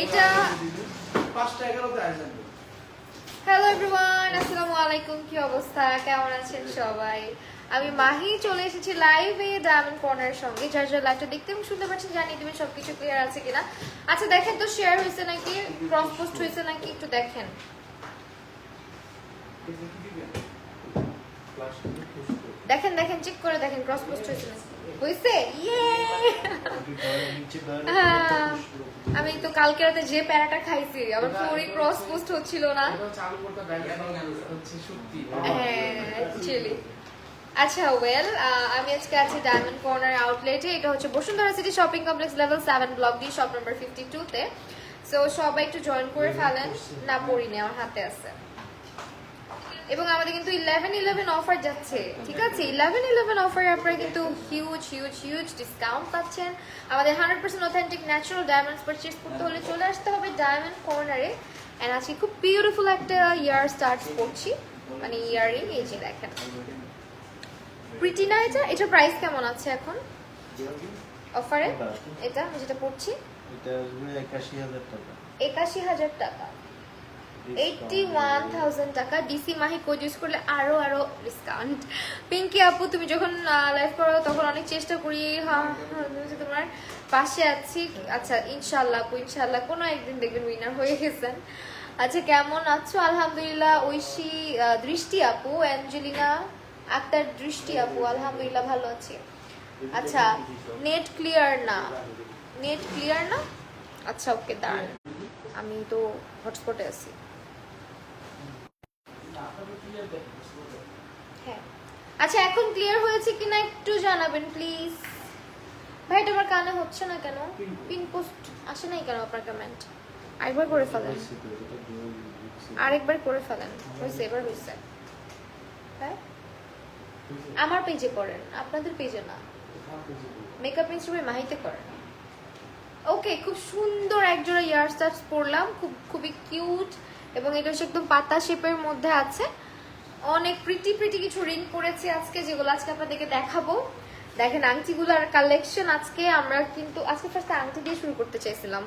এটা 5:11 আসবেন। Hello everyone, আসসালামু আলাইকুম। কি অবস্থা, কেমন আছেন সবাই? আমি মাহি চলে এসেছি লাইভে ডায়মন্ড কর্নারের সঙ্গে। যার যার লাইভটা দেখতে এবং শুনতে পাচ্ছেন জানিয়ে দেবেন সবকিছু ক্লিয়ার আছে কিনা। আচ্ছা দেখেন তো, শেয়ার হয়েছে নাকি, ক্রস পোস্ট হয়েছে নাকি একটু দেখেন। দেখেন দেখেন, চেক করে দেখেন ক্রস পোস্ট হয়েছে নাকি। হয়েছে? ইয়ে আমি তো কালকে রাতে যে প্যারাটা খাইছি, আমার পুরো ক্রস পোস্ট হচ্ছিল না। হ্যাঁ, আচ্ছা ওয়েল, আমি আজকে আছি ডায়মন্ড কর্নার আউটলেটে। এটা হচ্ছে Bashundhara city shopping complex level 7 block D, shop number 52 তে। সো সবাই একটু জয়েন করে ফেলেন। না পড়িনি, আমার হাতে আছে। এবং আমাদের কিন্তু 11/11 অফার যাচ্ছে, ঠিক আছে? 11/11 অফারে আপনারা কিন্তু হিউজ হিউজ হিউজ ডিসকাউন্ট পাচ্ছেন। আমাদের 100% অথেন্টিক ন্যাচারাল ডায়মন্ডস পারচেজ করতে হলে চলে আসতে হবে ডায়মন্ড কর্নারে। অ্যান্ড আজকে খুব বিউটিফুল একটা ইয়ার স্টার্ট করছি, মানে ইয়ারিং। এই যে দেখেন, প্রিটি না এটা? এটার প্রাইস কেমন আছে এখন অফারে? এটা আমি যেটা পড়ছি এটা ৮১,০০০ টাকা। ৮১,০০০ টাকা, 81,000 টাকা। ডিসি মাহি কোড ইউজ করলে আরো আরো ডিসকাউন্ট। পিঙ্কি আপু, তুমি যখন লাইভ করো তখন অনেক চেষ্টা করি, তোমার পাশে আছি। আচ্ছা ইনশাল্লাহ আপু, ইনশাল্লাহ কোনো একদিন দেখবেন উইনার হয়ে গেছেন। আচ্ছা কেমন আছো? আলহামদুলিল্লাহ। ঐশী, দৃষ্টি আপু, অ্যাঞ্জেলিনা আক্তার, দৃষ্টি আপু, আলহামদুলিল্লাহ ভালো আছি। আচ্ছা, নেট ক্লিয়ার না? নেট ক্লিয়ার না? আচ্ছা ওকে, দাঁড়ান, আমি তো হটস্পটে আছি। হ্যাঁ, আচ্ছা এখন ক্লিয়ার হয়েছে কিনা একটু জানাবেন প্লিজ। ভাই তোমার কানে হচ্ছে না কেন? পিন পোস্ট আসে নাই কেন আপনার কমেন্ট? আরেকবার করে ফেলেন, আরেকবার করে ফেলেন। হয়েছে, এবার হয়েছে। হ্যাঁ, আমার পেজে করেন, আপনাদের পেজে না। মেকআপ ইনস্ট্রুমেন্ট মাহিতে করেন। ওকে, খুব সুন্দর একজোড়া ইয়ার স্টাডস পরলাম, খুবই কিউট। এবং এটা হচ্ছে একদম পাতা শেপের মধ্যে আছে। অনেক প্রিটি প্রিটি কিছু রিং পরেছি আজকে, যেগুলো আজকে আপনাদেরকে দেখাবো। দেখেন আংটিগুলোর কালেকশন আজকে আমরা কিন্তু আজকে ফার্স্ট আংটি দিয়ে শুরু করতে চাইছিলাম।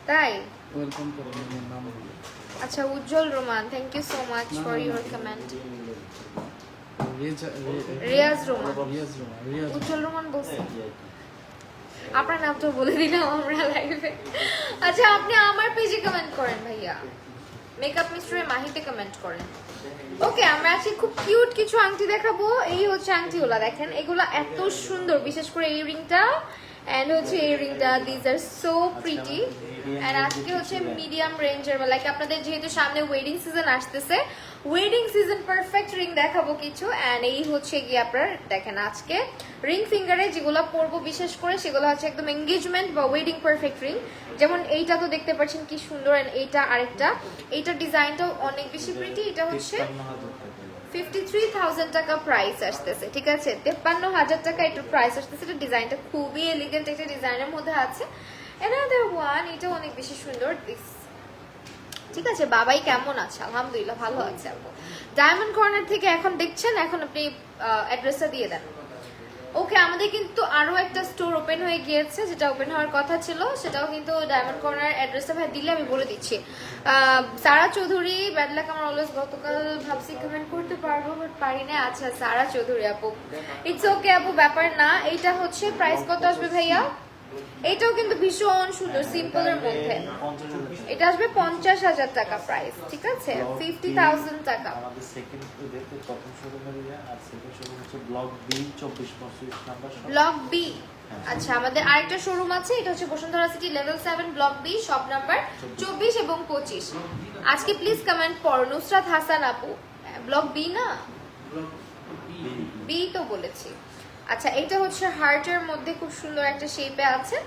তাই? আচ্ছা, Ujjwal Roman, thank you so much for your comment. Riaz Roman, Ujjwal Roman বলছে। আপনার নাম তো বলে দিলাম আমরা লাইভে। আচ্ছা, আপনি আমার পেজে কমেন্ট করেন ভাইয়া, মেকআপ মিস্ট্রি মাহিতে কমেন্ট করেন। ওকে, আমরা আজকে খুব কিউট কিছু আংটি দেখাবো। এই হচ্ছে আংটিগুলা, দেখেন এগুলা এত সুন্দর, বিশেষ করে এই রিংটা এন্ড হচ্ছে এই রিংটা, this are so pretty. And আজকে হচ্ছে মিডিয়াম রেঞ্জের, লাইক আপনাদের যেহেতু সামনে ওয়েডিং সিজন আসতেছে, ওয়েডিং সিজন পারফেক্ট রিং দেখাবো কিছু। এন্ড এই হচ্ছে গিয়ে আপনার দেখেন আজকে রিং ফিঙ্গারে যেগুলো পরবো, বিশেষ করে সেগুলো হচ্ছে একদম এঙ্গেজমেন্ট বা ওয়েডিং পারফেক্ট রিং। যেমন এইটা তো দেখতে পাচ্ছেন কি সুন্দর, এন্ড এইটা আরেকটা, এইটার ডিজাইনটাও অনেক বেশি প্রিটি। এটা হচ্ছে 53,000 টাকা প্রাইস আসতেছে, ঠিক আছে? 53,000 টাকা এটার প্রাইস আসতেছে। এটা ডিজাইনটা খুবই এলিগেন্ট একটা ডিজাইনের মধ্যে আছে। অ্যানাদার ওয়ান, এটা অনেক বেশি সুন্দর, দিস, ঠিক আছে? বাবাই কেমন আছে? আলহামদুলিল্লাহ ভালো আছে আপু। ডায়মন্ড কর্নার থেকে এখন দেখছেন, এখন আপনি অ্যাড্রেসটা দিয়ে দেন। ওকে, আমাদের কিন্তু আরো একটা স্টোর ওপেন হয়ে গিয়েছে, যেটা ওপেন হওয়ার কথা ছিল, সেটাও কিন্তু ডায়মন্ড কর্নার অ্যাড্রেসটা ভাই দিলে আমি বলে দিচ্ছি। সারা চৌধুরী, ব্যাড লাক, আমার অলওয়েজ গতকাল ভাবছি কমেন্ট করতে পারবো বাট পারি না। আচ্ছা সারা চৌধুরী আপু, ইটস ওকে আপু, ব্যাপার না। এইটা হচ্ছে প্রাইস কত আসবে ভাইয়া? এটাও কিন্তু ভীষণ সুন্দর, সিম্পলের মধ্যে। এটা আসবে 50,000 টাকা প্রাইস, ঠিক আছে? 50,000 টাকা। আমাদের সেকেন্ড দেখতে প্রথম শোরুমে আর সেকেন্ড শোরুম হচ্ছে block B 24-25 number shop. Block B, আচ্ছা আমাদের আরেকটা শোরুম আছে, এটা হচ্ছে Bashundhara city level 7 block B, shop number 24 এবং 25। আজকে প্লিজ কমেন্ট করো। নুসরাত হাসান আপু, ব্লক বি না, বি তো বলেছি। আচ্ছা, এটা হচ্ছে হার্টের মধ্যে খুব সুন্দর একটা শেপে আছে,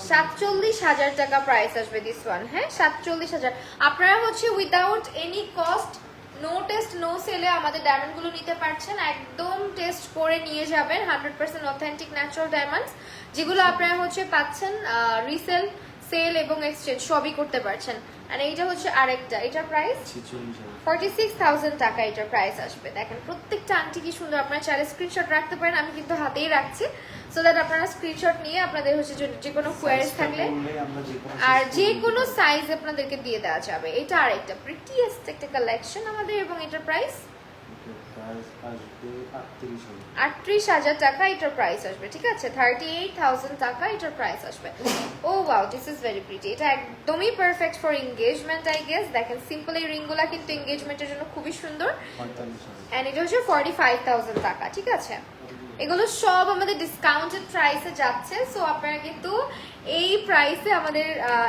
47,000 টাকা প্রাইস আসবে দিস ওয়ান। হ্যাঁ, 47,000। আপনারা হচ্ছে without any cost, no test no সেলে আমাদের ডায়মন্ড গুলো নিতে পারছেন। একদম টেস্ট করে নিয়ে যাবেন 100% অথেন্টিক ন্যাচারাল ডায়মন্ডস, যেগুলো আপনারা হচ্ছে পাচ্ছেন রিসেল, সেল এবং এক্সচেঞ্জ সবই করতে পারছেন। আর এইটা হচ্ছে আরেকটা, এটার প্রাইস 46,000 46,000 টাকা এটার প্রাইস আসবে। দেখেন প্রত্যেকটা আংটি কি সুন্দর, আপনারা চাইলে স্ক্রিনশট রাখতে পারেন, আমি কিন্তু হাতেই রাখছি, সো দ্যাট আপনারা স্ক্রিনশট নিয়ে আপনাদের হচ্ছে যে কোনো কোয়ারিজ থাকলে আর যে কোনো সাইজ আপনাদেরকে দিয়ে দেওয়া যাবে। এটা আরেকটা প্রিটিয়েস্ট একটা কালেকশন আমাদের, এবং এটার প্রাইস আসবে 38,000 38,000 টাকা এটার প্রাইস আসবে, ঠিক আছে? 38,000 টাকা এটার প্রাইস আসবে। Oh wow, this is very pretty. এটা একদমই perfect for engagement I guess. দেখেন সিম্পল এই রিংগুলা কিন্তু এঙ্গেজমেন্টের জন্য খুবই সুন্দর। 45,000 এন্ড এটা হচ্ছে 45,000 টাকা, ঠিক আছে? এগুলো সব আমাদের ডিসকাউন্টেড প্রাইসে যাচ্ছে, সো আপনারা কিন্তু এই প্রাইসে আমাদের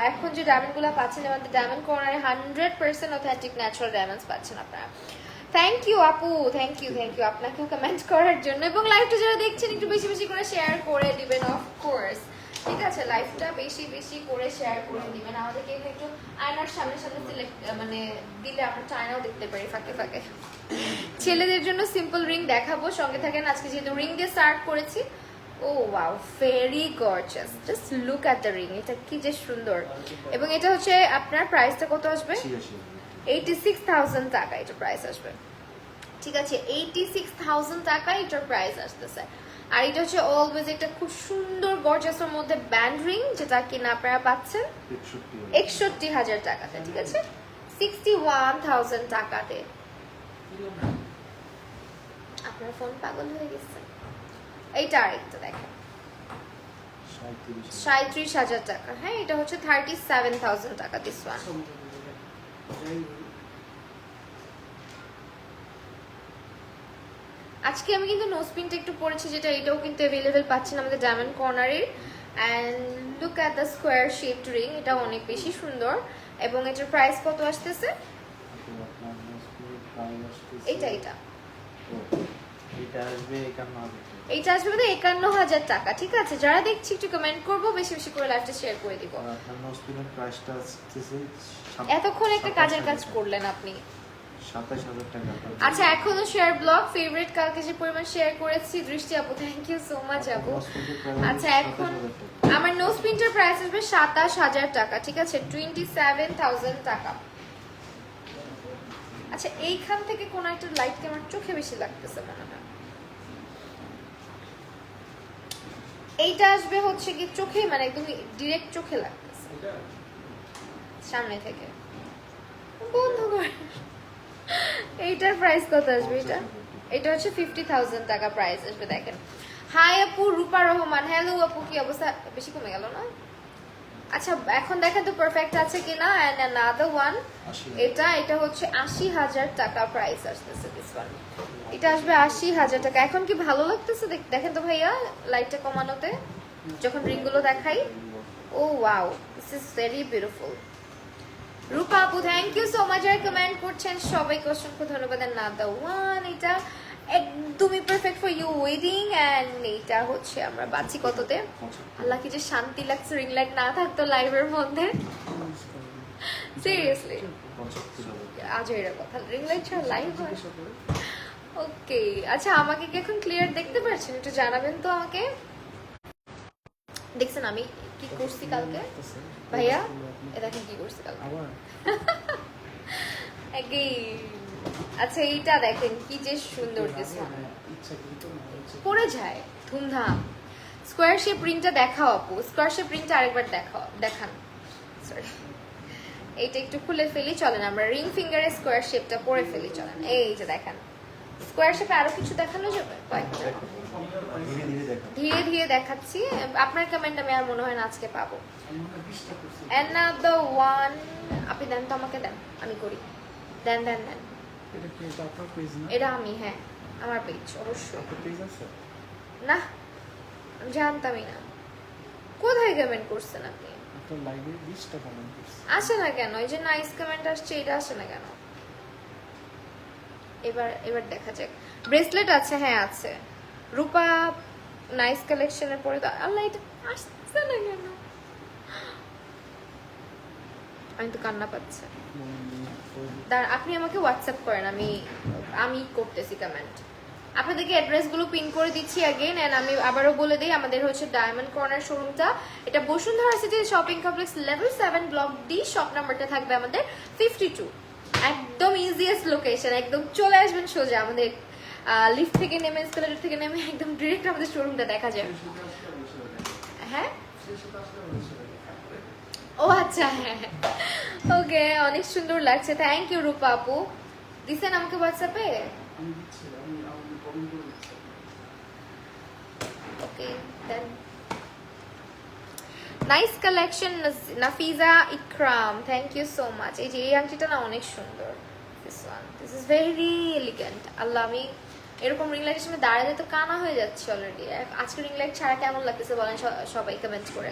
এখন যে ডায়মন্ডগুলো পাচ্ছেন, আমাদের ডায়মন্ড কর্নারে 100% অথেন্টিক ন্যাচারাল ডায়মন্ডস পাচ্ছেন আপনারা। থ্যাংক ইউ আপু, থ্যাংক ইউ আপনাকেও কমেন্ট করার জন্য, এবং লাইভটা যারা দেখছেন একটু বেশি বেশি করে শেয়ার করে দিবেন অফকোর্স, ঠিক আছে? লাইভটা বেশি বেশি করে শেয়ার করে দিবেন, আমাদেরকে একটু আয়নার সামনে সামনে সিলেক্ট মানে দিলে আমরা চায়নাও দেখতে পারি ফাঁকে ফাঁকে। ছেলেদের জন্য সিম্পল রিং দেখাবো, সঙ্গে থাকেন। আজকে যেহেতু রিং দিয়ে স্টার্ট করেছি, oh wow very gorgeous, just look at the ring, এটা কি যে সুন্দর। এবং এটা হচ্ছে আপনার প্রাইসটা কত আসবে? 86,000 টাকা এটা প্রাইস আসবে, ঠিক আছে? 86,000 টাকা এটার প্রাইস আসতেছে। আর এটা হচ্ছে অলওয়েজ একটা খুব সুন্দর গর্জিয়াসের মধ্যে ব্যান্ড রিং, যেটা কিনা আপনারা পাচ্ছেন 61,000 টাকাতে, ঠিক আছে? 61,000 টাকাতে। আপনার ফোন পাগল হয়ে গেছে। এইটা আরেকটা দেখেন 37,000 টাকা, হ্যাঁ এটা হচ্ছে 37,000 টাকা দিস ওয়ান। আজকে আমি কিন্তু নোসপিনটা একটু পরেছি, যেটা এটাও কিন্তু অ্যাভেলেবেল পাচ্ছেন আমাদের ডায়মন্ড কর্নারের। And look at the square shaped ring, এটা অনেক বেশি সুন্দর। এবং এটার প্রাইস কত আসতেছে? এটা এটা আসবে 51,000 এইটা আসবে বোধহয় 51,000 টাকা, ঠিক আছে? যারা দেখছি একটু কমেন্ট করবো, বেশি বেশি করে লাইভটা শেয়ার করে দিব। আপনার নোসপিনের প্রাইসটা আসছে এতক্ষণ একটা কাজের কাজ করলেন আপনি। 27,000 টাকা। আচ্ছা, এখনো শেয়ার ব্লগ ফেভারিট, কালকে যে পরিমাণ শেয়ার করেছি, দৃষ্টি আপু থ্যাংক ইউ সো মাচ আপু। আচ্ছা, এখন আমার নোজ পিনটার প্রাইস আসবে 27,000 টাকা, ঠিক আছে? 27,000 টাকা। আচ্ছা, এইখান থেকে কোন একটা লাইটকে আমার চোখে বেশি লাগতেছে মনে হয়। এইটা আসবে হচ্ছে কি চোখে, মানে একদম ডিরেক্ট চোখে লাগতেছে সামনে থেকে। বন্ধ কর। এইটার প্রাইস কত আসবে? এটা হচ্ছে 50,000 টাকা প্রাইস আসবে। দেখেন, হাই আপু রূপা রহমান, হ্যালো আপু, কি অবস্থা? বেশি কমে গেল না? আচ্ছা, এখন দেখেন তো পারফেক্ট আছে কিনা। এন্ড অ্যানাদার ওয়ান, এটা হচ্ছে 80,000 টাকা প্রাইস আসতেছে দিস ওয়ান। এটা আসবে 80,000 টাকা। এখন কি ভালো লাগতেছে? দেখেন তো ভাইয়া লাইটটা কমানোতে, যখন রিংগুলো দেখাই। Oh wow, this is very beautiful. Rupa আপু থ্যাংক ইউ সো মাচ, আর কমেন্ট করছেন সবাইকে অসংখ্য ধন্যবাদ। অ্যানাদার ওয়ান, এটা একদমই perfect for you wedding. And এটা হচ্ছে আমরা বাঁচি কততে? আল্লাহ, কি যে শান্তি লাগছে রিং লাইট না থাকতো লাইভের মধ্যে, সিরিয়াসলি। আজ এর কথা, রিং লাইট ছাড়া লাইভ হয়? ওকে, আচ্ছা আমাকে কি এখন ক্লিয়ার দেখতে পাচ্ছেন? একটু জানাবেন তো আমাকে। দেখছেন আমি কি করছি কালকে ভাইয়া? এ দেখেন কি করছি কালকে। আচ্ছা, এইটা দেখেন কি যে সুন্দর দিছে, পড়ে যায় ধুমধাম। স্কোয়ার শেপ রিংটা দেখাও আপু, স্কোয়ার শেপ রিংটা আরেকবার দেখান। সরি, এইটা একটু খুলে ফেলি, চলেন আমরা রিং ফিঙ্গারে স্কোয়ার শেপটা পরে ফেলি, চলেন। এই যে দেখেন, স্কোয়ার শেপে আরো কিছু দেখানো যাবে? ধীরে ধীরে দেখাচ্ছি। আপনার কমেন্ট আমি আর মনে হয় না আজকে পাবো। Another one, আপনি দেন তো, আমাকে দেন, আমি করি। দেন দেন দেন। এটা আমি, হ্যাঁ আমার পেজ, অবশ্যই। না, জানতামই না। কোথায় কমেন্ট করছেন আপনি? আসে না কেন? এই যে নাইস কমেন্ট আসছে, এটা আসে না কেন? এবার দেখা যাক। ব্রেসলেট আছে, হ্যাঁ আছে। রূপা নাইস কালেকশনের পরে তো আল্লাহ, এটা আসছে না কেন? আমি তো কান্না পাচ্ছে। আপনি আমাকে হোয়াটসঅ্যাপ করেন, আমি করতেছি কমেন্ট। আপনাদেরকে অ্যাড্রেসগুলো পিন করে দিচ্ছি अगेन এন্ড আমি আবারও বলে দেই আমাদের হচ্ছে ডায়মন্ড কর্নার শোরুমটা, এটা Bashundhara city shopping complex level 7 block D, shop নাম্বারটা থাকবে আমাদের 52। একদম ইজিয়েস্ট লোকেশন, একদম চলে আসবেন সোজা আমাদের লিফট থেকে নেমে, এসকেলেটর থেকে নেমে একদম ডাইরেক্ট আমাদের শোরুমটা দেখা যায়। হ্যাঁ ও আচ্ছা, হ্যাঁ ওকে, অনেক সুন্দর লাগছে, থ্যাংক ইউ রূপা আপু। দিছেন আমাকে হোয়াটসঅ্যাপে? Okay then, nice collection Nafiza Ikram, thank you so much. এই যে এই আংটিটা না অনেক সুন্দর, দিস ইজ ভেরি এলিগেন্ট। আল্লাহ, আমি এরকম রিং লাইটের সামনে দাঁড়ালে তো কানা হয়ে যাচ্ছে অলরেডি। আজকে রিং লাইট ছাড়া কেমন লাগতেছে বলেন সবাই কমেন্ট করে।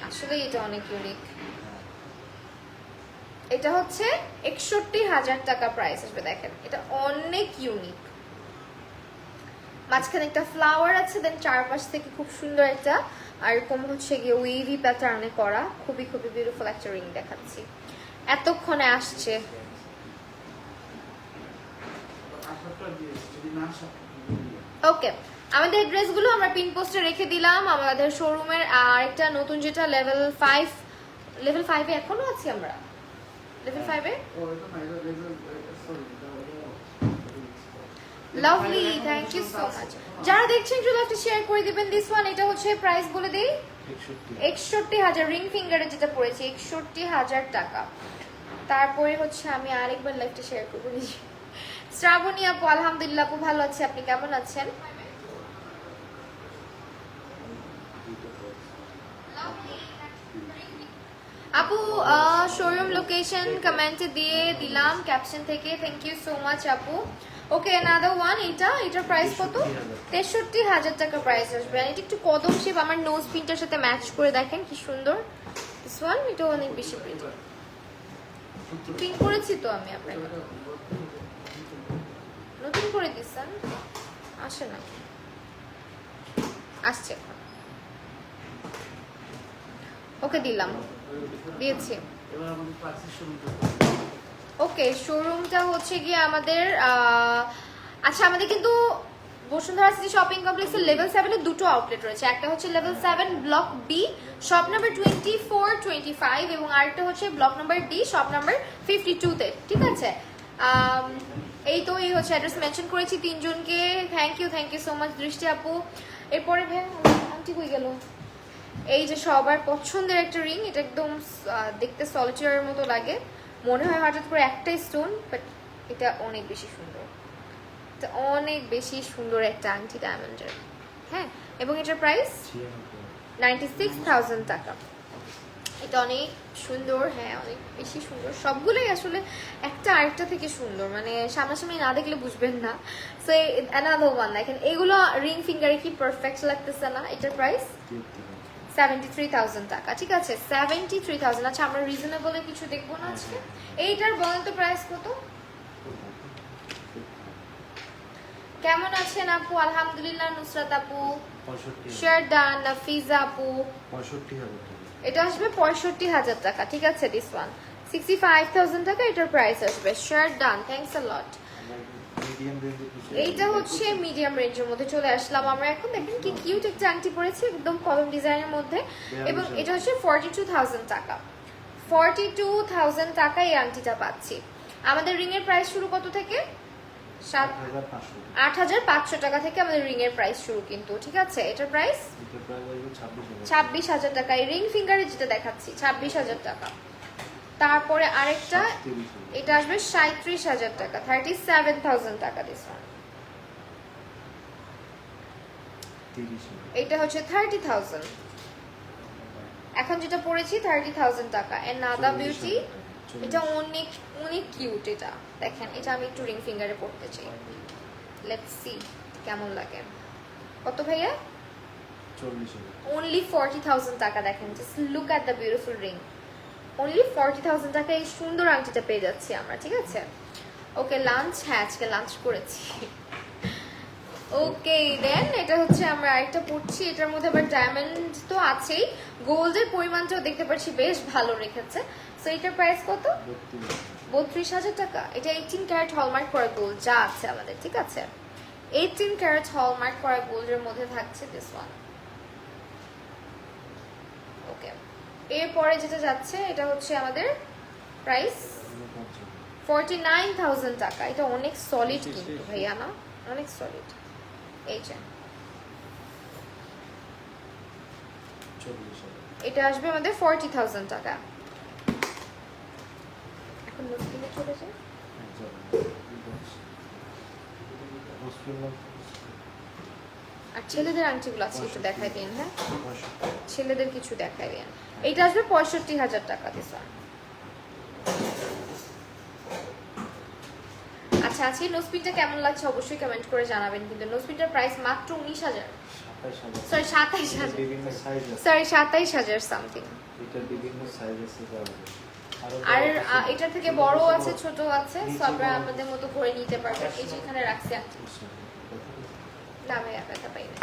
আসলে এটা অনেক ইউনিক। এটা হচ্ছে ৬১,০০০ টাকা প্রাইস আসবে, দেখেন এটা অনেক ইউনিক। মাঝখানে একটা ফ্লাওয়ার আছে, দেন চারপাশ থেকে খুব সুন্দর একটা আর এরকম হচ্ছে গিয়ে ওয়েভি প্যাটার্নে করা খুবই খুবই বিউটিফুল একটা রিং দেখাচ্ছি। এতক্ষণে আসছে। ওকে, আমাদের অ্যাড্রেসগুলো আমরা পিন পোস্টে রেখে দিলাম। আমাদের শোরুমের আরেকটা নতুন যেটা লেভেল 5 এ এখনো আছি আমরা, লেভেল 5 এ। Lovely, thank you so much. যারা দেখছেন একটু লাইভটা শেয়ার করে দিবেন। দিস ওয়ান, এটা হচ্ছে প্রাইস বলে দেই ৬১,০০০, রিং ফিঙ্গারে যেটা পড়েছে ৬১,০০০ টাকা। তারপরে হচ্ছে আমি আরেকবার লাইভটা শেয়ার করবো নিজে। শ্রাবণী আপু, আলহামদুলিল্লাহ আপু ভালো আছি, আপনি কেমন আছেন? আপু শোরুম লোকেশন কমেন্টে দিয়ে দিলাম ক্যাপশন থেকে, থ্যাংক ইউ সো মাচ আপু। ওকে, অ্যানাদার ওয়ান, এটার প্রাইস কত? ৬৩,০০০ টাকা প্রাইস আসবে। আর এটা একটু কদম শেপ, আমার নোজ পিনটার সাথে ম্যাচ করে দেখেন কি সুন্দর। দিস ওয়ান, এটা অনেক বেশি প্রিটি। পিন করেছি তো আমি আপনাকে, নতুন করে দিচ্ছেন, আসে না, আসছে এখন। ওকে দিলাম, দিয়েছি। ওকে, শোরুমটা হচ্ছে গিয়ে আমাদের আচ্ছা, আমাদের কিন্তু বসুন্ধরা সিটি শপিং কমপ্লেক্সের লেভেল 7 এ দুটো আউটলেট রয়েছে। একটা হচ্ছে level 7 block B, shop number 24, 25 এবং আরেকটা হচ্ছে block number D, shop number 52 তে। ঠিক আছে, এই তো এই হচ্ছে অ্যাড্রেস মেনশন করেছি তিনজনকে। থ্যাংক ইউ সো মাচ দৃষ্টি আপু। এরপরে ভাই আন্টি কই গেল? এই যে সবার পছন্দের একটা রিং, এটা একদম দেখতে সলিটারের মতো লাগে, মনে হয় হঠাৎ করে একটাই স্টোন, বাট এটা অনেক বেশি সুন্দর, এটা অনেক বেশি সুন্দর একটা আংটি ডায়মন্ডের। হ্যাঁ, এবং এটার প্রাইস 96,000 টাকা। এটা অনেক সুন্দর, হ্যাঁ অনেক বেশি সুন্দর, সবগুলোই আসলে একটা আরেকটা থেকে সুন্দর, মানে সামনাসামনি না দেখলে বুঝবেন না। সো অ্যানাদার ওয়ান দেখেন, এগুলো রিং ফিঙ্গারে কি পারফেক্ট লাগতেছে না? এটার প্রাইস 73,000 টাকা। ঠিক আছে, 73,000। আচ্ছা, আমরা রিজনেবল কিছু দেখবো না আজকে? এইটার বলেন তো প্রাইস কত? কেমন আছেন আপু? আলহামদুলিল্লাহ। নুসরাত আপু, শেরদান, নাফিজা আপু, 65,000 টাকা। এটা আসবে 65,000 টাকা। ঠিক আছে, দিস ওয়ান 65,000 টাকা এটার প্রাইস আসবে। শেরদান, থ্যাঙ্কস আ লট। এইটা হচ্ছে মিডিয়াম রেঞ্জের মধ্যে চলে আসলাম আমরা এখন। দেখেন কি কিউট একটা আংটি পরেছি, একদম কলম ডিজাইনের মধ্যে, এবং এটা হচ্ছে 42,000 টাকা। 42,000 টাকা এই আংটিটা পাচ্ছি। আমাদের রিং এর প্রাইস শুরু কত থেকে? 8,500 টাকা থেকে আমাদের রিং এর প্রাইস শুরু কিন্তু। ঠিক আছে, এটার প্রাইস 26,000 টাকা। এই রিং ফিঙ্গারে যেটা দেখাচ্ছি 26,000 টাকা। তারপরে আরেকটা, এটা আসবে 37,000 টাকা, 37,000 টাকা। দিস ওয়ান, এটা হচ্ছে 30,000। এখন যেটা পড়েছি 30,000 টাকা। এন্ড নাদা বিউটি, এটা অনেক অনেক কিউট। এটা দেখেন, এটা আমি একটু রিং ফিঙ্গারে পড়তে চাই, লেটস সি কেমন লাগে। কত ভাইয়া? 40,000। অনলি 40,000 টাকা। দেখেন, just look at the beautiful ring. Only 40,000 টাকা এই সুন্দর আংটিটা পেয়ে যাচ্ছি আমরা। ঠিক আছে, ওকে লাঞ্চ, হ্যাঁ আজকে লাঞ্চ করেছি। ওকে দেন, এটা হচ্ছে আমরা আরেকটা পড়ছি, এটার মধ্যে আবার ডায়মন্ড তো আছেই, গোল্ডের পরিমাণটাও দেখতে পাচ্ছি বেশ ভালো রেখেছে। সো এটার প্রাইস কত? 32,000 টাকা। এটা 18 ক্যারেট হলমার্ক করা গোল্ড যা আছে আমাদের, ঠিক আছে? 18 ক্যারেট হলমার্ক করা গোল্ডের মধ্যে থাকছে দিস ওয়ান। ওকে, এরপরে যেটা যাচ্ছে এটা হচ্ছে আমাদের প্রাইস 49,000 টাকা। এটা অনেক সলিড কিন্তু ভাইয়া, না অনেক সলিড। এই যে 40,000 এটা আসবে আমাদের 40,000 টাকা। এখন নতুনে চলে যায়। আর ছেলেদের আংটিগুলো আছে একটু দেখাই দিন। হ্যাঁ, ছেলেদের কিছু দেখাই দিন। এইটা আসবে 65,000 টাকা দিস ওয়ান। আচ্ছা আচ্ছা, এই নোসপিনটা কেমন লাগছে অবশ্যই কমেন্ট করে জানাবেন। কিন্তু নোসপিনটার প্রাইস মাত্র 19,000, সরি 27,000, বিভিন্ন সাইজ আছে, সরি 27,000 সামথিং। এটা বিভিন্ন সাইজ আছে যাবে। আর এটার থেকে বড় আছে, ছোট আছে, সো আপনারা আমাদের মতো করে নিতে পারবেন। এই যে এখানে রাখছি আংটি। না ভাইয়া ব্যথা পাই না।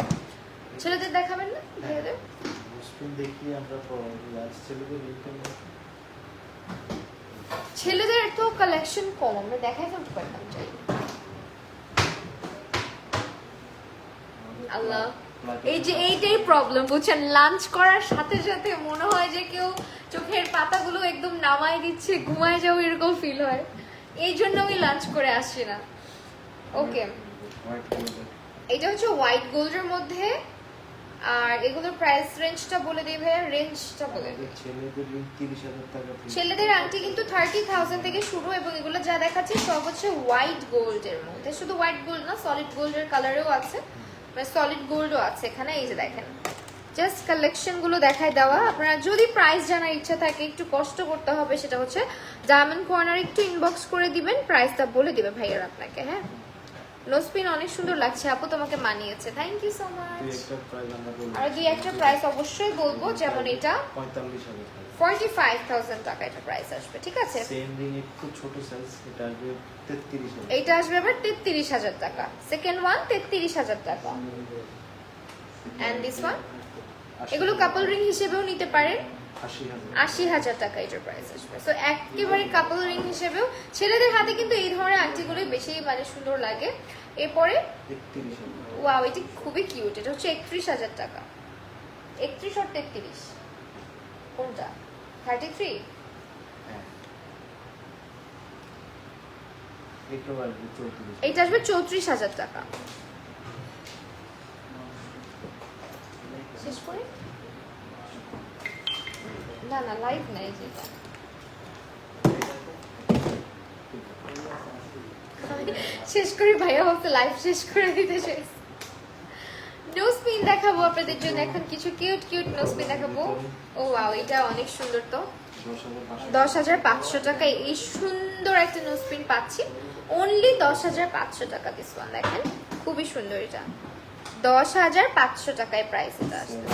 ছেলেদের দেখাবেন না ভাইয়াদের? মুসলিম দেখি আমরা লাস্ট ছেলেদের লিখতে ছেলেদের তো কালেকশন কম, আমরা দেখাই ফেলতে পারতাম চাই। আল্লাহ, এই যে এইটাই প্রবলেম বুঝছেন, লাঞ্চ করার সাথে সাথে মনে হয় যে কেউ চোখের পাতাগুলো একদম নামাই দিচ্ছে, ঘুমায় যাও এরকম ফিল হয়। এই জন্য আমি লাঞ্চ করে আসছি না। ওকে, এটা হচ্ছে হোয়াইট গোল্ডের মধ্যে। আর এগুলোর প্রাইস রেঞ্জটা বলে দিই ভাইয়া, রেঞ্জটা বলে দিই। ছেলেদের 30,000 টাকা থেকে ছেলেদের আংটি কিন্তু 30,000 থেকে শুরু, এবং এগুলো যা দেখাচ্ছি সব হচ্ছে হোয়াইট গোল্ডের মধ্যে। শুধু হোয়াইট গোল্ড না, সলিড গোল্ডের কালারেও আছে, মানে সলিড গোল্ডও আছে এখানে। এই যে দেখেন, জাস্ট কালেকশন গুলো দেখায় দেওয়া। আপনারা যদি প্রাইস জানার ইচ্ছা থাকে একটু কষ্ট করতে হবে, সেটা হচ্ছে ডায়মন্ড কর্নার একটু ইনবক্স করে দিবেন, প্রাইসটা বলে দিবে ভাইয়ার আপনাকে। হ্যাঁ, নোসপিন অনেক সুন্দর লাগছে আপু, তোমাকে মানিয়েছে, থ্যাংক ইউ সো মাচ। আর দুই একটা প্রাইস অবশ্যই বলবো, যেমন এটা 45,000 টাকা, 45,000 টাকা এটা প্রাইস আসবে, ঠিক আছে? সেম রিং একটু ছোট সাইজ, এটা আসবে 33,000। এইটা আসবে আবার 33,000 টাকা। সেকেন্ড ওয়ান 33,000 টাকা। এন্ড দিস ওয়ান, এগুলো কাপল রিং হিসেবেও নিতে পারেন। 80,000 টাকা এটার প্রাইস আসবে। সো একেবারে কাপল রিং হিসেবেও ছেলেদের হাতে কিন্তু এই ধরনের আংটিগুলোই বেশি মানে সুন্দর লাগে। এরপরে 31,000। ওয়াও, এটা খুবই কিউট। এটা হচ্ছে 31,000 টাকা। 31 আর 33 কোনটা? 33। হ্যাঁ, এটা আসবে 34,000। এইটা আসবে 34,000 টাকা। শেষ করে না না, লাইভ নাই যেটা। শেষ করি ভাইয়া, ভাবতে লাইভ শেষ করে দিতে শেষ। নোসপিন দেখাবো আপনাদের জন্য এখন, কিছু কিউট কিউট নোসপিন দেখাবো। ও ওয়াও, এটা অনেক সুন্দর। তো 10,500 টাকায় এই সুন্দর একটা নোসপিন পাচ্ছি, অনলি 10,500 টাকা। দিস ওয়ান দেখেন, খুবই সুন্দর। এটা 10,500 টাকায় প্রাইস এটা আসবে।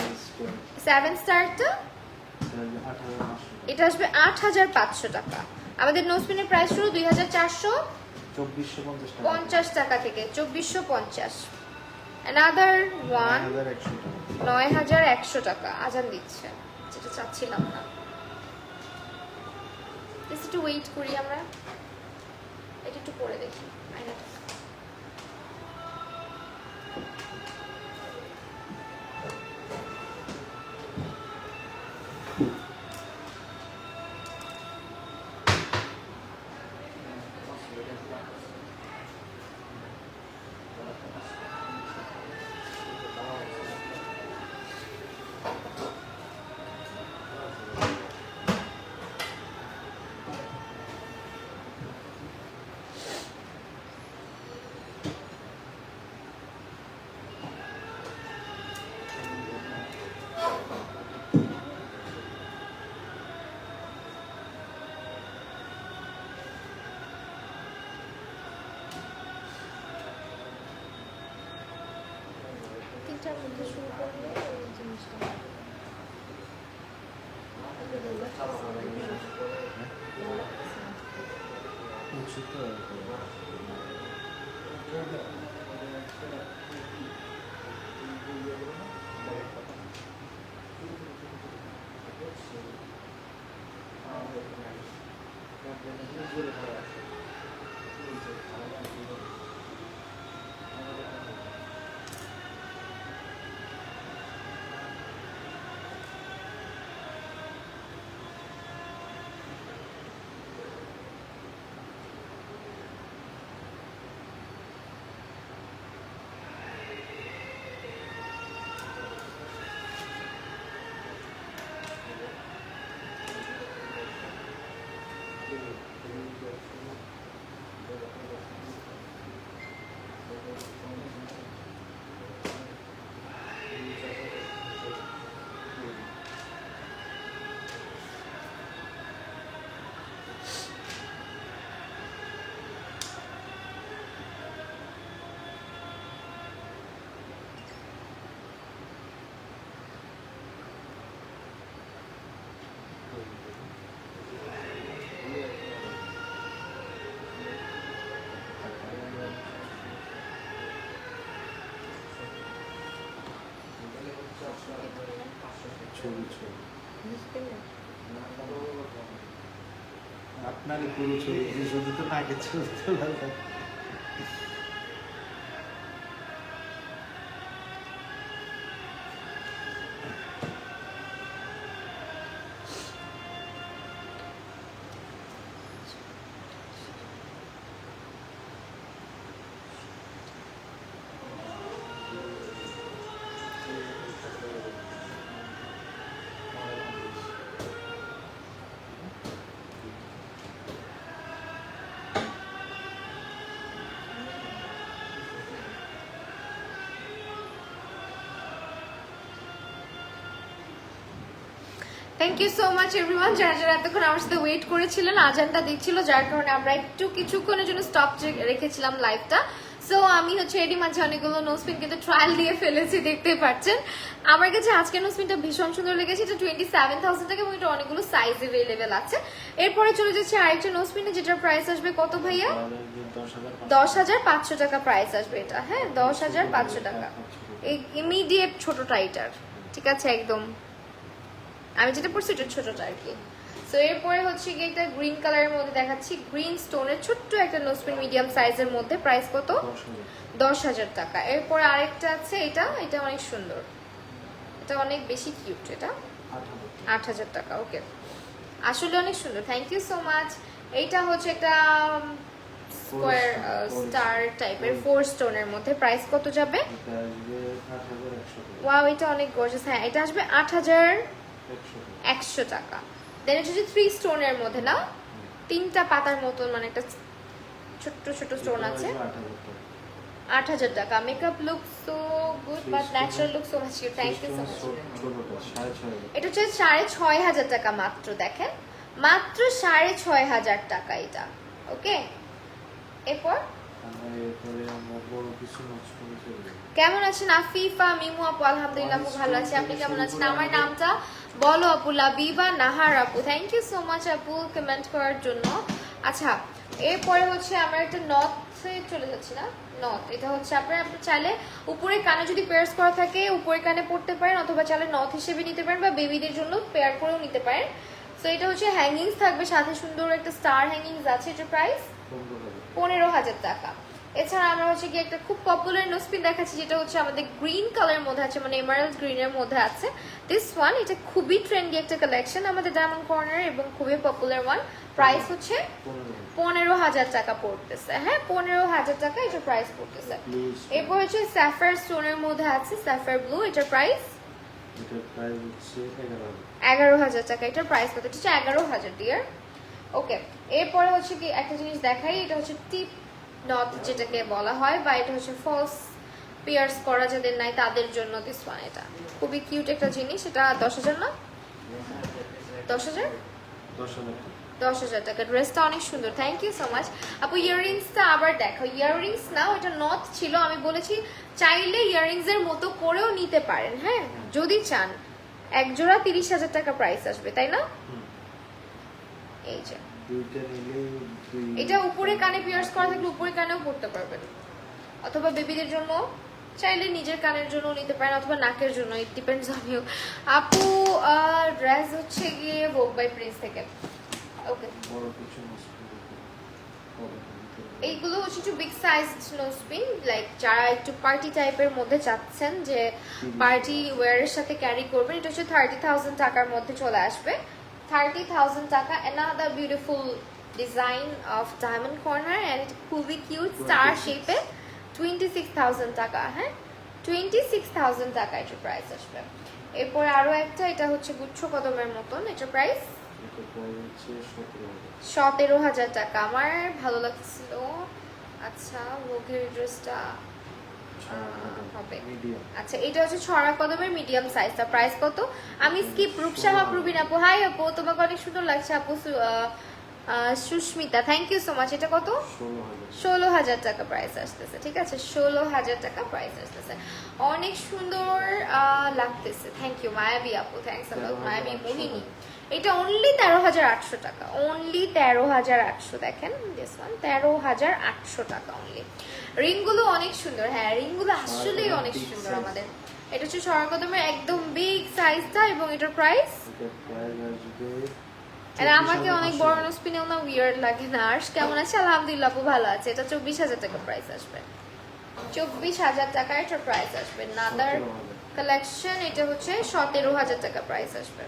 7 স্টারটা এটা আসবে 8,500 টাকা। আমাদের নোসপিনের প্রাইস শুরু 2,450 টাকা থেকে, 2,450। অ্যানাদার ওয়ান 9,100 টাকা। আজান দিচ্ছে, যেটা চাচ্ছিলাম না। একটু ওয়েট করি আমরা, এটা একটু পরে দেখি আয়নাটা। তিনটার মধ্যে শুরু করলে এই জিনিসটা তো ছবি ছবি আপনারই পুরো ছবি শুধু তো নাকে ছবি তোলা যায়। Thank you so much everyone, যারা যারা এতক্ষণ আমার সাথে ওয়েট করেছিলেন। আজানটা দিচ্ছিল যার কারণে আমরা একটু কিছুক্ষণের জন্য স্টপ রেখেছিলাম লাইভটা। সো আমি হচ্ছে এডি মাঝে অনেকগুলো নোসপিন কিন্তু ট্রায়াল দিয়ে ফেলেছি, দেখতেই পাচ্ছেন। আমার কাছে আজকের নোসপিনটা ভীষণ সুন্দর লেগেছে। এটা 27,000 টাকা এবং এটা অনেকগুলো সাইজ অ্যাভেলেবেল আছে। এরপরে চলে যাচ্ছে আরেকটা নোসপিনে, যেটার প্রাইস আসবে কত ভাইয়া? 10,500 টাকা প্রাইস আসবে এটা। হ্যাঁ, 10,500 টাকা। ইমিডিয়েট ছোটটা এটার, ঠিক আছে? একদম আমি যেটা পড়ছি এটা ছোটটা আর কি। সো এরপরে হচ্ছে কি একটা গ্রিন কালারের মধ্যে দেখাচ্ছি, গ্রিন স্টোনের ছোট্ট একটা নোসপিন মিডিয়াম সাইজের মধ্যে, প্রাইস কত? 10,000 টাকা। এরপরে আরেকটা আছে, এটা এটা অনেক সুন্দর, এটা অনেক বেশি কিউট, এটা 8,000 টাকা। ওকে, আসলে অনেক সুন্দর, থ্যাংক ইউ সো মাচ। এইটা হচ্ছে একটা স্কোয়ার স্টার টাইপের 4 স্টোনের মধ্যে, প্রাইস কত যাবে? ওয়াও, এটা অনেক গর্জিয়াস। হ্যাঁ, এটা আসবে 8,100 টাকা। দেন এটা হচ্ছে 3 স্টোনের মধ্যে, না 3টা পাতার মতন, মানে একটা ছোট্ট ছোট স্টোন আছে। 8,000 টাকা। Makeup look so good but natural look so much cute, thank you so much. এটা হচ্ছে 6,500 টাকা মাত্র, দেখেন মাত্র 6,500 টাকা এটা। ওকে, এরপর কেমন আছেন আফিফা মিমু আপু? আলহামদুলিল্লাহ খুব ভালো আছি, আপনি কেমন আছেন? আমার নামটা বলো আপু। লাবিবা নাহার আপু, থ্যাংক ইউ সো মাচ আপু কমেন্ট করার জন্য। আচ্ছা, এরপরে হচ্ছে আমরা একটা নথে চলে যাচ্ছি, না নথ। এটা হচ্ছে আপনার চাইলে উপরের কানে যদি পেয়ার্স করা থাকে উপরের কানে পড়তে পারেন, অথবা চাইলে নথ হিসেবে নিতে পারেন, বা বেবিদের জন্য পেয়ার করেও নিতে পারেন। সো এটা হচ্ছে হ্যাঙ্গিংস থাকবে, সাথে সুন্দর একটা স্টার হ্যাঙ্গিংস আছে। এটার প্রাইস 15,000 টাকা। এছাড়া আমরা হচ্ছে কি একটা খুব পপুলার নোসপিন দেখাচ্ছি, যেটা হচ্ছে আমাদের গ্রিন কালারের মধ্যে আছে, মানে এমারাল্ড গ্রিনের মধ্যে আছে। দিস ওয়ান, এটা খুবই ট্রেন্ডি একটা কালেকশন আমাদের ডায়মন্ড কর্নার এবং খুবই পপুলার ওয়ান। প্রাইস হচ্ছে 15,000 টাকা পড়তেছে। হ্যাঁ, 15,000 টাকা এটার প্রাইস পড়তেছে। এরপর হচ্ছে স্যাফায়ার স্টোনের মধ্যে আছে, স্যাফায়ার ব্লু, এটার প্রাইস 11,000 টাকা। এটার প্রাইস কত? এটা হচ্ছে 11,000 ডিয়ার। ওকে, এরপরে হচ্ছে কি একটা জিনিস দেখাই, এটা হচ্ছে টিপ নট যেটাকে বলা হয়, বা এটা হচ্ছে ফলস পিয়ার্স করা যাদের নাই তাদের জন্য দিস ওয়ান। এটা খুবই কিউট একটা জিনিস। এটা 10,000 না? 10,000 10,000 টাকা। ড্রেসটা অনেক সুন্দর, থ্যাংক ইউ সো মাচ আপু। ইয়াররিংসটা আবার দেখো, ইয়াররিংস না, ওইটা নথ ছিল। আমি বলেছি চাইলে ইয়াররিংস এর মতো করেও নিতে পারেন, হ্যাঁ যদি চান। এক জোড়া 30,000 টাকা প্রাইস আসবে, তাই না? এই যে এটা উপরে কানে পিয়ার্স করা থাকলে উপরে কানেও পড়তে পারবেন, অথবা বেবিদের জন্য চাইলে নিজের কানের জন্য নিতে পারেন, অথবা নাকের জন্য, ইট ডিপেন্ডস অন ইউ। আপু ড্রেস হচ্ছে গিয়ে ভোগ বাই প্রিন্স থেকে। ওকে, এইগুলো হচ্ছে একটু বিগ সাইজ নোসপিন, লাইক যারা একটু পার্টি টাইপের মধ্যে চাচ্ছেন যে পার্টি ওয়্যারের সাথে ক্যারি করবেন, এটা হচ্ছে 30,000 টাকার মধ্যে চলে আসবে। 30,000 টাকা। Another beautiful design of diamond corner and খুবই কিউট স্টার শেপে, 26,000 টাকা। হ্যাঁ, 26,000 টাকা এটার প্রাইস আসবে। এরপরে আরো একটা, এটা হচ্ছে গুচ্ছ কদমের মতন, এটার প্রাইস 17,000 টাকা। আমার ভালো লাগছিল। আচ্ছা, ভোগের ড্রেসটা হবে। আচ্ছা, এটা হচ্ছে ছড়া কদমের মিডিয়াম সাইজটা, প্রাইস কত? আমি স্কিপ রূপসাহা প্রবীণ আপু, হাই আপু, তোমাকে অনেক সুন্দর লাগছে আপু। Sushmita, thank you so much. এটা কত? 16,000 টাকা প্রাইস আসতেছে, ঠিক আছে? 16,000 টাকা প্রাইস আসতেছে, অনেক সুন্দর লাগতেছে। থ্যাংক ইউ মায়াবী আপু, থ্যাংকস আ লট মায়াবী মোহিনী। এটা অনলি 13,800 টাকা, অনলি 13,800। দেখেন দিস ওয়ান, 13,800 টাকা অনলি। রিংগুলো অনেক সুন্দর, হ্যাঁ রিংগুলো আসলেই অনেক সুন্দর আমাদের। এটা হচ্ছে সরকদমের একদম বিগ সাইজটা এবং এটার প্রাইস এটা প্রাইস আসবে আর আমাকে অনেক বড় নোসপি নেও না, উইয়ার্ড লাগে না। আর কেমন আছে? আলহামদুলিল্লাহ আপু ভালো আছে। এটা 24,000 টাকা প্রাইস আসবে, 24,000 টাকা এটার প্রাইস আসবে। নাদার কালেকশন এটা হচ্ছে 17,000 টাকা প্রাইস আসবে।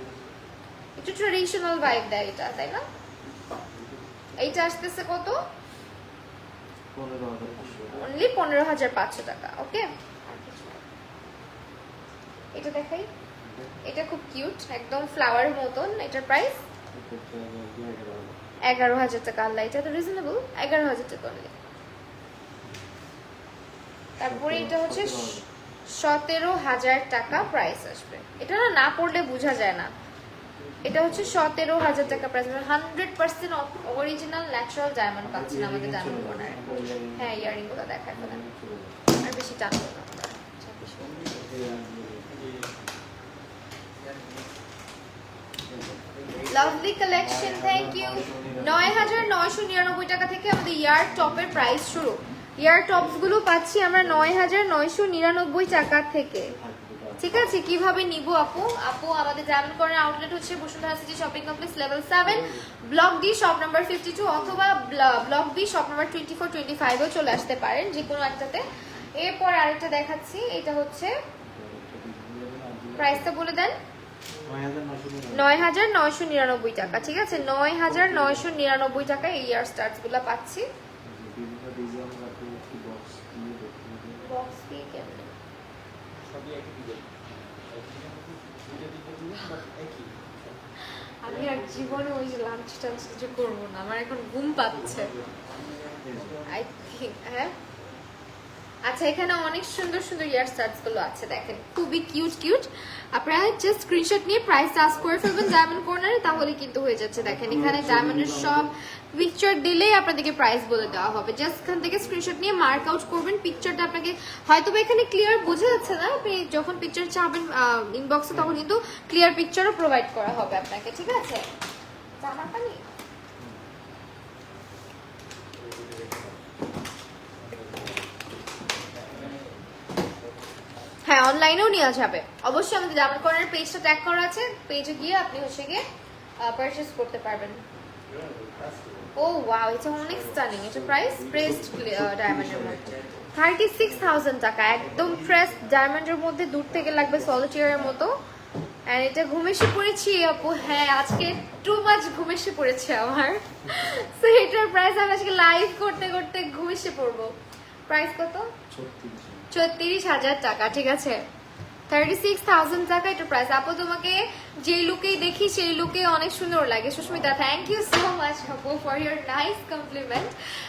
একটু ট্রেডিশনাল ভাইব দেয় এটা, তাই না? এইটা আসতেছে কত? 15,500 অনলি 15,500 টাকা। ওকে, এটা দেখাই, এটা খুব কিউট, একদম ফ্লাওয়ার মতন। এটার প্রাইস 11,000 টাকা। আল্লাহ, এটা তো রিজনেবল, 11,000 টাকা অনলি। তারপরে এটা হচ্ছে 17,000 টাকা প্রাইস আসবে। এটা না না পড়লে বোঝা যায় না। এটা হচ্ছে 17,000 টাকা প্রাইস, 100% অরিজিনাল ন্যাচারাল ডায়মন্ড পাচ্ছেন আমাদের ডায়মন্ড কর্নারে। হ্যাঁ, ইয়ারিং গুলো দেখায় ফেলেন, আর বেশি টানবো না। Lovely collection, thank you. 9,999 টাকা থেকে আমাদের ইয়ার টপের প্রাইস শুরু। ইয়ার টপস গুলো পাচ্ছি আমরা 9,999 টাকা থেকে। ঠিক আছে, কিভাবে নিব আপু? আপু আমাদের ডায়মন্ড কর্নার আউটলেট হচ্ছে Bashundhara city shopping complex level 7, block D, shop number 52, অথবা ব্লক বি, শপ নাম্বার 24, 25 এও চলে আসতে পারেন, যে কোনো একটাতে। এরপর আরেকটা দেখাচ্ছি, এটা হচ্ছে প্রাইসটা বলে দেন। 9,999 টাকা। ঠিক আছে, 9,999 টাকা এই ইয়ার স্টার্টস গুলো পাচ্ছি। বক্স দিয়ে কেমন? আমি আর জীবনে ওই লাঞ্চ টাঞ্চ কিছু করবো না, আমার এখন ঘুম পাচ্ছে। আই থিঙ্ক, হ্যাঁ। আচ্ছা, এখানে অনেক সুন্দর সুন্দর ইয়ার স্টার্টস গুলো আছে, দেখেন খুবই কিউট কিউট। আপনারা জাস্ট স্ক্রিনশট নিয়ে প্রাইস টাচ করে ফেলবেন ডায়মন্ড কর্নারে, তাহলে কিন্তু হয়ে যাচ্ছে। দেখেন এখানে ডায়মন্ডের সব পিকচার দিলেই আপনাদেরকে প্রাইস বলে দেওয়া হবে। জাস্ট এখান থেকে স্ক্রিনশট নিয়ে মার্ক আউট করবেন পিকচারটা। আপনাকে হয়তো এখানে ক্লিয়ার বোঝা যাচ্ছে না, আপনি যখন পিকচার চাবেন ইনবক্সে তখন কিন্তু ক্লিয়ার পিকচারও প্রোভাইড করা হবে আপনাকে। ঠিক আছে, জামা পানি হ্যাঁ অনলাইনেও নেওয়া যাবে অবশ্যই। আমাদের ডায়মন্ড কর্নার পেজটা ট্যাগ করা আছে, পেজে গিয়ে আপনি হচ্ছে গিয়ে পারচেজ করতে পারবেন। ও ওয়াও, এটা অনেক স্টানিং। এটা প্রাইস প্রেসড ডায়মন্ডের মধ্যে 36,000 টাকা, একদম প্রেসড ডায়মন্ডের মধ্যে, দূর থেকে লাগবে সলিটিয়ারের মতো। এন্ড এটা ঘুমেসে পড়েছি আপু, হ্যাঁ আজকে টু মাচ ঘুমেসে পড়েছে আমার। সো এটার প্রাইস আমি আজকে লাইভ করতে করতে ঘুমেসে পড়বো। প্রাইস কত? 36,000 টাকা। ঠিক আছে, 36,000 টাকা এটা প্রাইস। আপু তোমাকে যে লুকেই দেখি সেই লুকে অনেক সুন্দর লাগে। Sushmita, thank you so much আপু for your nice compliment.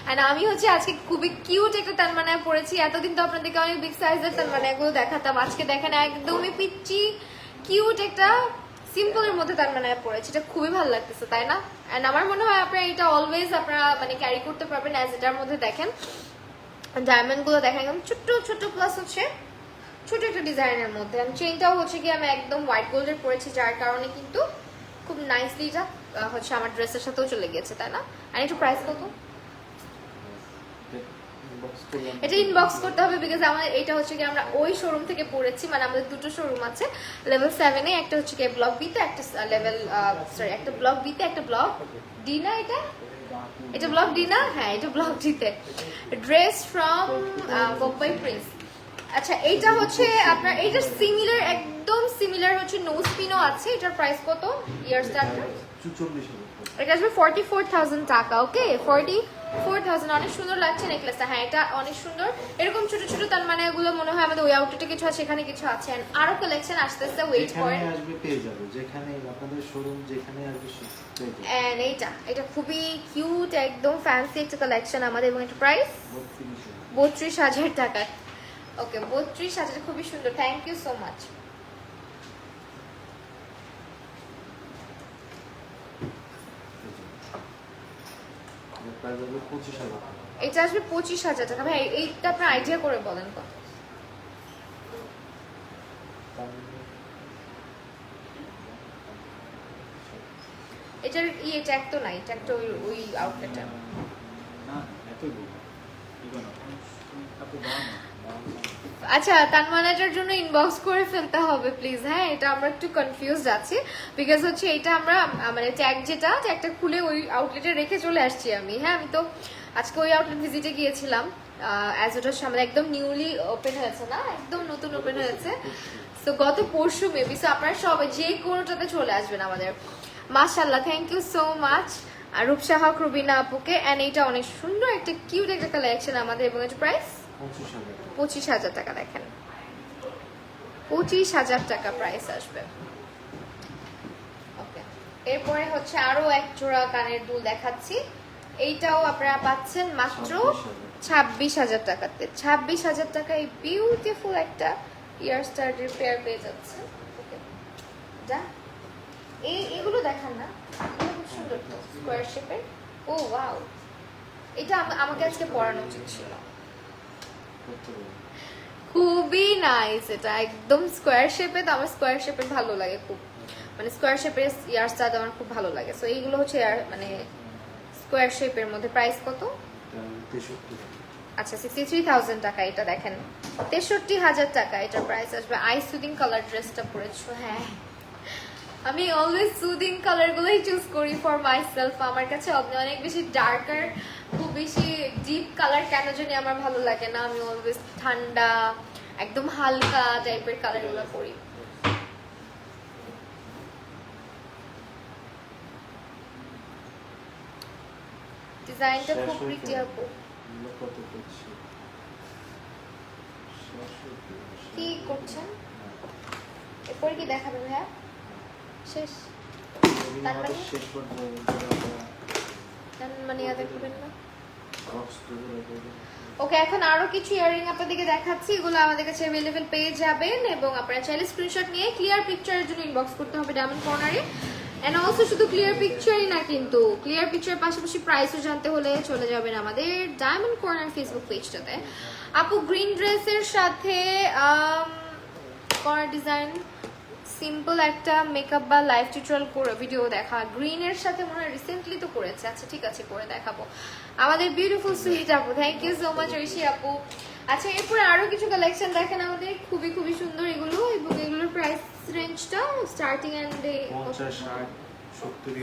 And আমি হচ্ছে আজকে খুবই কিউট একটা তানমানায় পড়েছি। এতদিন তো আপনাদেরকে অনেক বিগ সাইজের তানমানাগুলো দেখাতাম, আজকে দেখেন একদমই পিচ্চি কিউট একটা সিম্পলের মধ্যে তানমানায় পড়েছি। এটা খুবই ভালো লাগতেছে, তাই না? এন্ড আমার মনে হয় আপনারা এটা অলওয়েজ আপনারা মানে ক্যারি করতে পারবেন। অ্যাজ এটার মধ্যে দেখেন ডায়মন্ড গুলো দেখেন একদম ছোট্ট ছোট্ট, প্লাস হচ্ছে ছোট একটা ডিজাইনের মধ্যে। আমি চেইনটাও হচ্ছে কি আমি একদম হোয়াইট গোল্ডের পরেছি, যার কারণে কিন্তু খুব নাইসলি এটা হচ্ছে আমার ড্রেসের সাথেও চলে গিয়েছে, তাই না? আর একটু প্রাইস কত? এটা ইনবক্স করতে হবে, বিকজ আমাদের এটা হচ্ছে কি আমরা ওই শোরুম থেকে পড়েছি। মানে আমাদের দুটো শোরুম আছে লেভেল 7 এ, একটা হচ্ছে কি ব্লক বি তে, একটা লেভেল সরি একটা ব্লক বি তে, একটা ব্লক ডি না। এটা ব্লক ডি না? হ্যাঁ, এটা ব্লক ডি তে। Dress from Bombay Prince. আচ্ছা, এইটা হচ্ছে আপনার এইটা সিমিলার, একদম সিমিলার হচ্ছে নোজ পিনও আছে। এটার প্রাইস কত? ইয়ার স্টার্টার 44,000। এটা আসবে 44,000 টাকা। ওকে, 44,000। অনেক সুন্দর লাগছে নেকলেসটা। হ্যাঁ, এটা অনেক সুন্দর। এরকম ছোট ছোট তার মানে এগুলো মনে হয় আমাদের ওই আউটলেটে কিছু আছে, সেখানে কিছু আছে। এন্ড আরো কালেকশন আসতেছে, ওয়েট করেন। যেখানে আসবে পেয়ে যাবে, যেখানে আপনাদের শোরুম যেখানে আসবে পেয়ে যাবে। এন্ড এটা খুবই কিউট, একদম ফ্যান্সি একটা কালেকশন আমাদের, এবং এটা প্রাইস 32,000 টাকা। ওকে, 32,000, খুবই সুন্দর। Thank you so much. এটা আসবে 25,000 টাকা। ভাই এইটা আপনার আইডিয়া করে বলেন কত? এটার ট্যাগ তো নাই, ট্যাগ তো ওই আউটলেটে। না, এতই বলবো। আচ্ছা তানমানাটার জন্য ইনবক্স করে ফেলতে হবে প্লিজ। হ্যাঁ এটা আমরা একটু কনফিউজড আছি বিকজ হচ্ছে এটা আমরা মানে ট্যাগটা খুলে ওই আউটলেটে রেখে চলে আসছি আমি। হ্যাঁ আমি তো আজকে ওই আউটলেট ভিজিটে গিয়েছিলাম অ্যাজ ওটার সামনে একদম নিউলি ওপেন হয়েছে না, একদম নতুন ওপেন হয়েছে। সো গত পরশু মেবি। সো আপনারা সবাই যে কোনোটাতে চলে আসবেন আমাদের। মাশাআল্লাহ, থ্যাংক ইউ সো মাচ আর রূপসা হক রুবিনা আপুকে। অ্যান্ড এইটা অনেক সুন্দর একটা কিউট একটা কালেকশন আমাদের এবং এর প্রাইস 25,000 টাকা। দেখেন 25,000 টাকা প্রাইস আসবে। ওকে এরপরে হচ্ছে আরো এক জোড়া কানের দুল দেখাচ্ছি। এইটাও আপনারা পাচ্ছেন মাত্র 26,000 টাকাতে। 26,000 টাকায় বিউটিফুল একটা ইয়ার স্টাডের পেয়ার পেয়ে যাচ্ছে। ওকে যা এগুলো দেখান না, এগুলো খুব সুন্দর তো স্কোয়ার শেপের। ও ওয়াও, এটা আমাকে আজকে পরানো উচিত ছিল। খুবই নাইস, এটা একদম স্কোয়ার শেপে। তো আমার স্কোয়ার শেপের ভালো লাগে খুব, মানে স্কোয়ার শেপের ইয়ার স্টাড আমার খুব ভালো লাগে। সো এইগুলো হচ্ছে মানে স্কোয়ার শেপের মধ্যে। প্রাইস কত? আচ্ছা 63,000 টাকা। এটা দেখেন 63,000 টাকা এটার প্রাইস আসবে। আই সুদিং কালার ড্রেসটা পরেছো। হ্যাঁ আমি অলওয়েজ সুদিং কালার গুলোই চুজ করি ফর মাই সেলফ। আমার কাছে অনেক বেশি ডার্কার, খুব বেশি ডিপ কালার কেন জানি আমার ভালো লাগে না। আমি অলওয়েজ ঠান্ডা একদম হালকা টাইপের কালার গুলো পরি। ডিজাইনটা খুব প্রিটি আপু। কি করছেন এরপরে? কি দেখাবে ভাইয়া? শেষ মানে দেখবেন না। ওকে এখন আরো কিছু ইয়াররিং আপনাদেরকে দেখাচ্ছি। এগুলো আমাদের কাছে अवेलेबल পেয়ে যাবেন এবং আপনারা চাইলে স্ক্রিনশট নিয়ে ক্লিয়ার পিকচারের জন্য ইনবক্স করতে হবে ডায়মন্ড কর্নারে। এন্ড অলসো শুধু ক্লিয়ার পিকচারই না, কিন্তু ক্লিয়ার পিকচারের পাশাপাশি প্রাইসও জানতে হলে চলে যাবেন আমাদের ডায়মন্ড কর্নার ফেসবুক পেজটাতে। আপু গ্রিন ড্রেসের সাথে কর্নার ডিজাইন সিম্পল একটা মেকআপ বা লাইভ টিউটোরিয়াল করে ভিডিও দেখা গ্রিনের সাথে মনে হয় রিসেন্টলি তো করেছে। আচ্ছা ঠিক আছে করে দেখাবো। আমাদের বিউটিফুল সুইট আপু, thank you so much Oishi আপু। আচ্ছা এরপরে আরো কিছু কালেকশন দেখেন আমাদের, খুবই খুবই সুন্দর এগুলো। এবং এগুলোর প্রাইস রেঞ্জটা স্টার্টিং এন্ড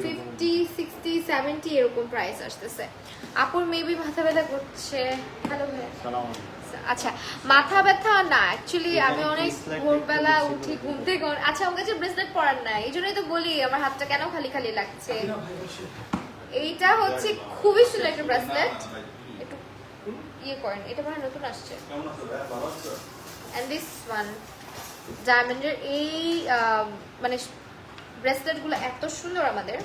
50, 60, 70 এরকম প্রাইস আসতেছে। আপুর মেবি মাথা ব্যথা করছে। হ্যালো ভাইয়া। আচ্ছা মাথা ব্যথা না, অ্যাকচুয়ালি আমি অনেক ভোরবেলা উঠি ঘুম থেকে। আচ্ছা আমার কাছে ব্রেসলেট পরার নাই, এই জন্যই তো বলি আমার হাতটা কেন খালি খালি লাগছে। এইটা হচ্ছে খুবই সুন্দর একটা ব্রেসলেট, একটু ইয়ে করেন। এটা মনে হয় নতুন আসছে। এন্ড দিস ওয়ান ডায়মন্ডের এই মানে ব্রেসলেট গুলো এত সুন্দর। আমাদের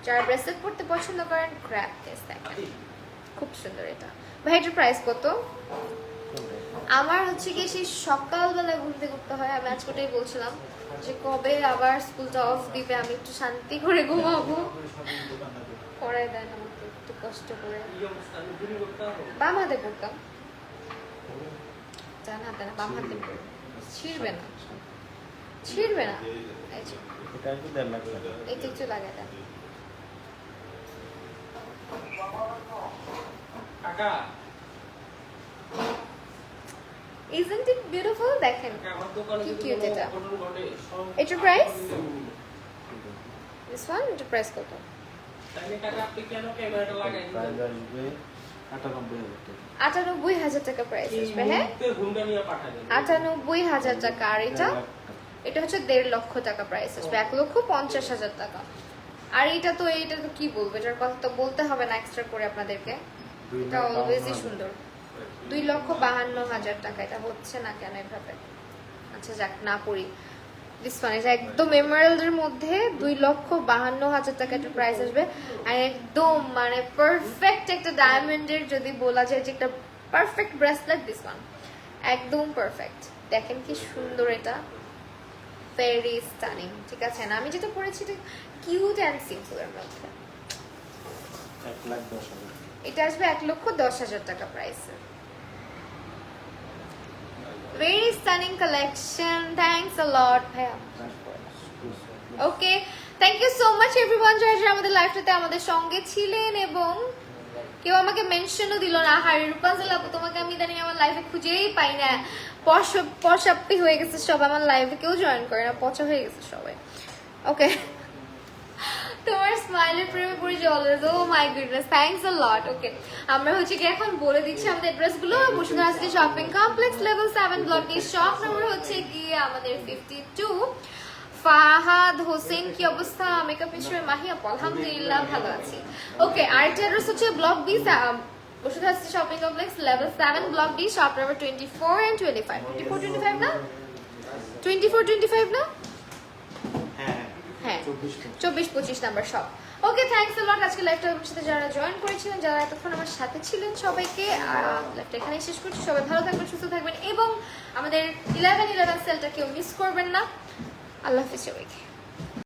যারা ব্রেসলেট পরতে পছন্দ করেন গ্র্যাব দিস, দেখেন খুব সুন্দর। এটা ভাই এটার প্রাইস কত? আমার হচ্ছে কি সেই সকালবেলা ঘুম থেকে উঠতে হয়। আমি আজকে ওটাই বলছিলাম যে কবে আবার স্কুলটা অফ দিবে, আমি একটু শান্তি করে ঘুমাবো। পড়ায় দেন আমাকে একটু কষ্ট করে। বাম হাতে পড়তাম, ডান হাতে না, বাম হাতে ছিঁড়বে না, ছিঁড়বে না। এটা একটু লাগাই দেন। Isn't it beautiful? দেখেন কি কিউট এটা। এটার প্রাইস this one এটার প্রাইস কত? তাহলে টাকা আপনি কেন ক্যামেরাটা লাগাই দিলেন? 98,000 টাকা প্রাইস আসবে। হ্যাঁ ঘুমটা নিয়ে পাঠাবেন 98,000 টাকা। আর এটা হচ্ছে 1.5 লক্ষ টাকা প্রাইস আসবে, 1,50,000 টাকা। আর এটা তো কি বলবো, এটার কথা তো বলতে হবে না এক্সট্রা করে আপনাদেরকে। এটা অলওয়েজই সুন্দর। 2,52,000 টাকা। এটা হচ্ছে না কেন এভাবে? আচ্ছা যাক না পড়ি। দিস ওয়ান এটা একদম এমারাল্ডের মধ্যে 2,52,000 টাকা একটা প্রাইস আসবে। আর একদম মানে পারফেক্ট একটা ডায়মন্ডের যদি বলা যায় যে একটা পারফেক্ট ব্রেসলেট, দিস ওয়ান একদম পারফেক্ট। দেখেন কি সুন্দর, এটা ভেরি স্টানিং। ঠিক আছে না, আমি যেটা পরেছি এটা কিউট অ্যান্ড সিম্পল এর মধ্যে। 1,10,000 এটা আসবে 1,10,000 টাকা price. Very stunning collection. Thanks a lot, ভাইয়া। Okay, thank you so much everyone যারা আমাদের লাইভটাতে আমাদের সঙ্গে ছিলেন এবং কেউ আমাকে মেনশনও দিল না। হারি রূপাঞ্জল আপু, তোমাকে আমি ইদানিং আমার লাইফে খুঁজেই পাই না। পশাপ্পি হয়ে গেছে সব, আমার লাইফে কেউ জয়েন করে না, পচা হয়ে গেছে সবাই। ওকে, তোমার স্মাইলের প্রেমে পড়ে always. Oh my goodness, thanks a lot. Okay, আমরা হচ্ছে কি এখন বলে দিচ্ছি আমাদের অ্যাড্রেসগুলো। Bashundhara city shopping complex, level 7, block D, shop number হচ্ছে কি আমাদের 52। ফাহাদ হোসেন, কি অবস্থা? মেকআপ মিস্টার মাহি আপু, আলহামদুলিল্লাহ ভালো আছি। ওকে, আরেকটা অ্যাড্রেস হচ্ছে block B, Bashundhara city shopping complex, level 7, block D, shop number 24 and 25। 24-25 না? 24-25 না? হ্যাঁ, 24-25 number shop. Okay, thanks a lot. আজকে লাইভটা আমার সাথে যারা জয়েন করেছিলেন, যারা এতক্ষণ আমার সাথে ছিলেন, সবাইকে লাইভটা এখানেই শেষ করছি। সবাই ভালো থাকবেন, সুস্থ থাকবেন এবং আমাদের 11-11 সেলটা কেউ মিস করবেন না। আল্লাহ হাফিজ সবাইকে।